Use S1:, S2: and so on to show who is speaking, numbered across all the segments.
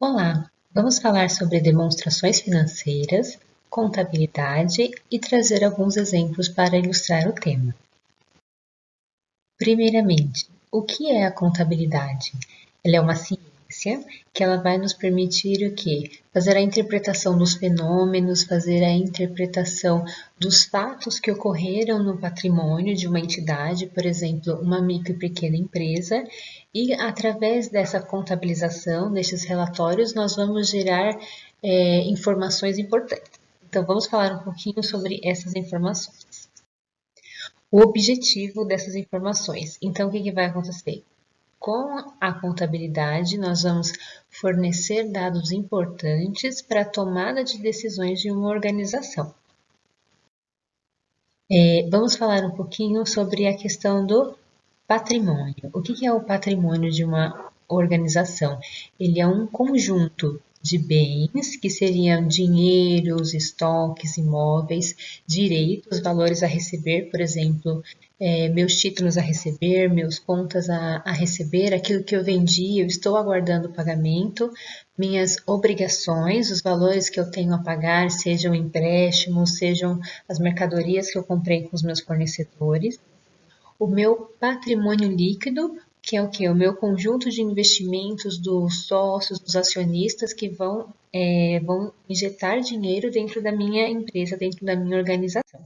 S1: Olá, vamos falar sobre demonstrações financeiras, contabilidade e trazer alguns exemplos para ilustrar o tema. Primeiramente, o que é a contabilidade? Ela é uma ciência que ela vai nos permitir o quê? Fazer a interpretação dos fenômenos, fazer a interpretação dos fatos que ocorreram no patrimônio de uma entidade, por exemplo, uma micro e pequena empresa, e através dessa contabilização, desses relatórios, nós vamos gerar informações importantes. Então, vamos falar um pouquinho sobre essas informações. O objetivo dessas informações. Então, o que vai acontecer? Com a contabilidade, nós vamos fornecer dados importantes para a tomada de decisões de uma organização. Vamos falar um pouquinho sobre a questão do patrimônio. O que é o patrimônio de uma organização? Ele é um conjunto de bens, que seriam dinheiros, estoques, imóveis, direitos, valores a receber, por exemplo, meus títulos a receber, meus contas a receber, aquilo que eu vendi, eu estou aguardando o pagamento, minhas obrigações, os valores que eu tenho a pagar, sejam empréstimos, sejam as mercadorias que eu comprei com os meus fornecedores, o meu patrimônio líquido, que é o que? O meu conjunto de investimentos dos sócios, dos acionistas que vão injetar dinheiro dentro da minha empresa, dentro da minha organização.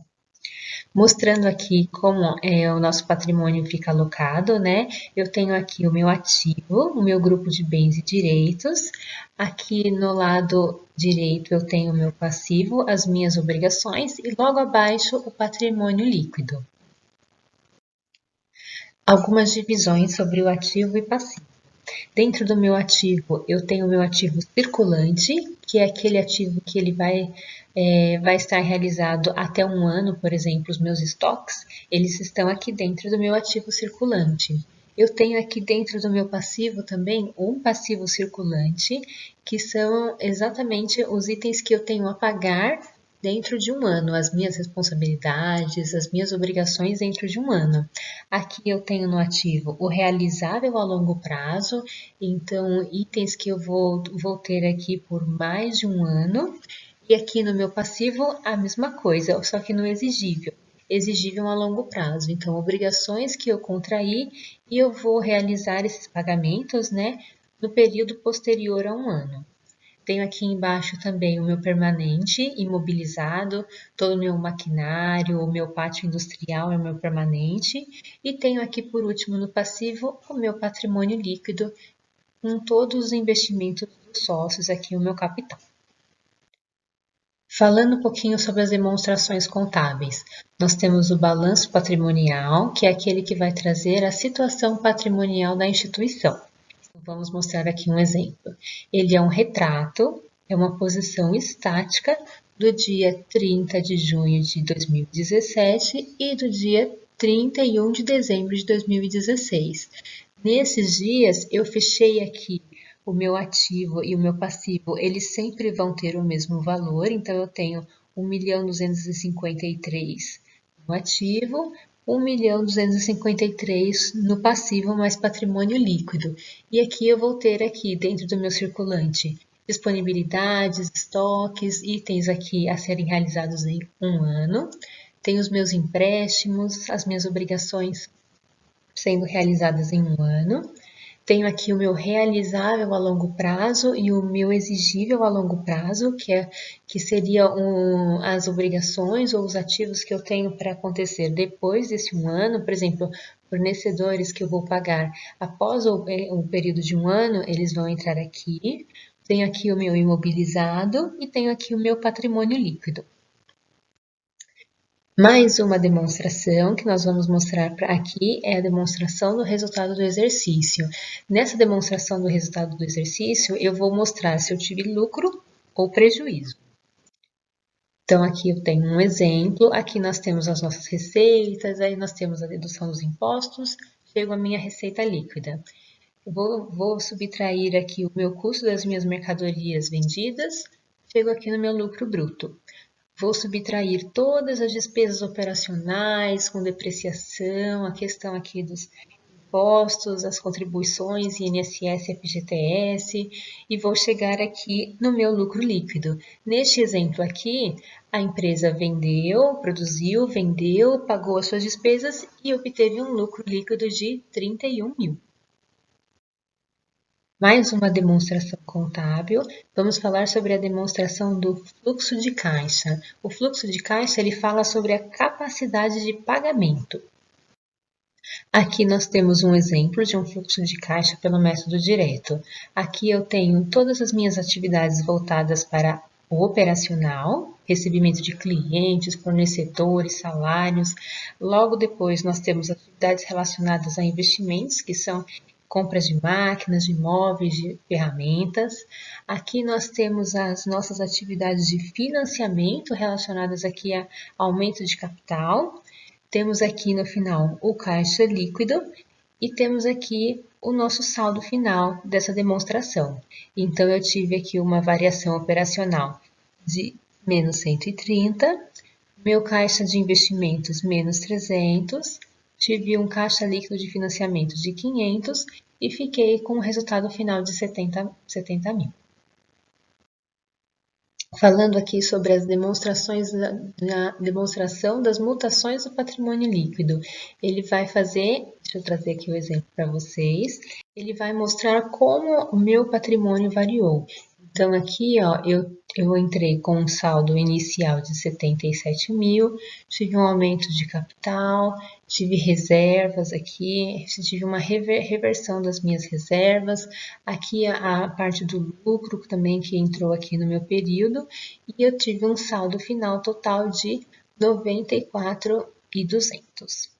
S1: Mostrando aqui como o nosso patrimônio fica alocado, né? Eu tenho aqui o meu ativo, o meu grupo de bens e direitos. Aqui no lado direito eu tenho o meu passivo, as minhas obrigações e logo abaixo o patrimônio líquido. Algumas divisões sobre o ativo e passivo. Dentro do meu ativo, eu tenho o meu ativo circulante, que é aquele ativo que ele vai estar realizado até um ano, por exemplo, os meus estoques, eles estão aqui dentro do meu ativo circulante. Eu tenho aqui dentro do meu passivo também um passivo circulante, que são exatamente os itens que eu tenho a pagar dentro de um ano, as minhas responsabilidades, as minhas obrigações dentro de um ano. Aqui eu tenho no ativo o realizável a longo prazo, então itens que eu vou ter aqui por mais de um ano. E aqui no meu passivo a mesma coisa, só que no exigível. Exigível a longo prazo, então obrigações que eu contraí e eu vou realizar esses pagamentos, né, no período posterior a um ano. Tenho aqui embaixo também o meu permanente imobilizado, todo o meu maquinário, o meu pátio industrial é o meu permanente. E tenho aqui por último no passivo o meu patrimônio líquido, com todos os investimentos dos sócios aqui o meu capital. Falando um pouquinho sobre as demonstrações contábeis, nós temos o balanço patrimonial, que é aquele que vai trazer a situação patrimonial da instituição. Vamos mostrar aqui um exemplo. Ele é um retrato, é uma posição estática do dia 30 de junho de 2017 e do dia 31 de dezembro de 2016. Nesses dias, eu fechei aqui o meu ativo e o meu passivo, eles sempre vão ter o mesmo valor, então eu tenho 1.253.000 no ativo, 1.253.000 no passivo mais patrimônio líquido. E aqui eu vou ter aqui dentro do meu circulante disponibilidades, estoques, itens aqui a serem realizados em um ano. Tenho os meus empréstimos, as minhas obrigações sendo realizadas em um ano. Tenho aqui o meu realizável a longo prazo e o meu exigível a longo prazo, que seria as obrigações ou os ativos que eu tenho para acontecer depois desse um ano, por exemplo, fornecedores que eu vou pagar após o período de um ano, eles vão entrar aqui. Tenho aqui o meu imobilizado e tenho aqui o meu patrimônio líquido. Mais uma demonstração que nós vamos mostrar aqui é a demonstração do resultado do exercício. Nessa demonstração do resultado do exercício, eu vou mostrar se eu tive lucro ou prejuízo. Então, aqui eu tenho um exemplo, aqui nós temos as nossas receitas, aí nós temos a dedução dos impostos, chego à minha receita líquida. Eu vou subtrair aqui o meu custo das minhas mercadorias vendidas, chego aqui no meu lucro bruto. Vou subtrair todas as despesas operacionais, com depreciação, a questão aqui dos impostos, as contribuições, INSS, FGTS, e vou chegar aqui no meu lucro líquido. Neste exemplo aqui, a empresa vendeu, produziu, vendeu, pagou as suas despesas e obteve um lucro líquido de 31 mil. Mais uma demonstração contábil. Vamos falar sobre a demonstração do fluxo de caixa. O fluxo de caixa ele fala sobre a capacidade de pagamento. Aqui nós temos um exemplo de um fluxo de caixa pelo método direto. Aqui eu tenho todas as minhas atividades voltadas para o operacional, recebimento de clientes, fornecedores, salários. Logo depois nós temos atividades relacionadas a investimentos, que são compras de máquinas, de imóveis, de ferramentas. Aqui nós temos as nossas atividades de financiamento relacionadas aqui a aumento de capital. Temos aqui no final o caixa líquido e temos aqui o nosso saldo final dessa demonstração. Então, eu tive aqui uma variação operacional de menos 130, meu caixa de investimentos menos 300, tive um caixa líquido de financiamento de 500 e fiquei com o resultado final de 70 mil. Falando aqui sobre as demonstrações, na demonstração das mutações do patrimônio líquido. Ele vai fazer, deixa eu trazer aqui o exemplo para vocês, ele vai mostrar como o meu patrimônio variou. Então, aqui, ó, eu entrei com um saldo inicial de 77 mil, tive um aumento de capital, tive reservas aqui, tive uma reversão das minhas reservas, aqui a parte do lucro também que entrou aqui no meu período, e eu tive um saldo final total de 94.200.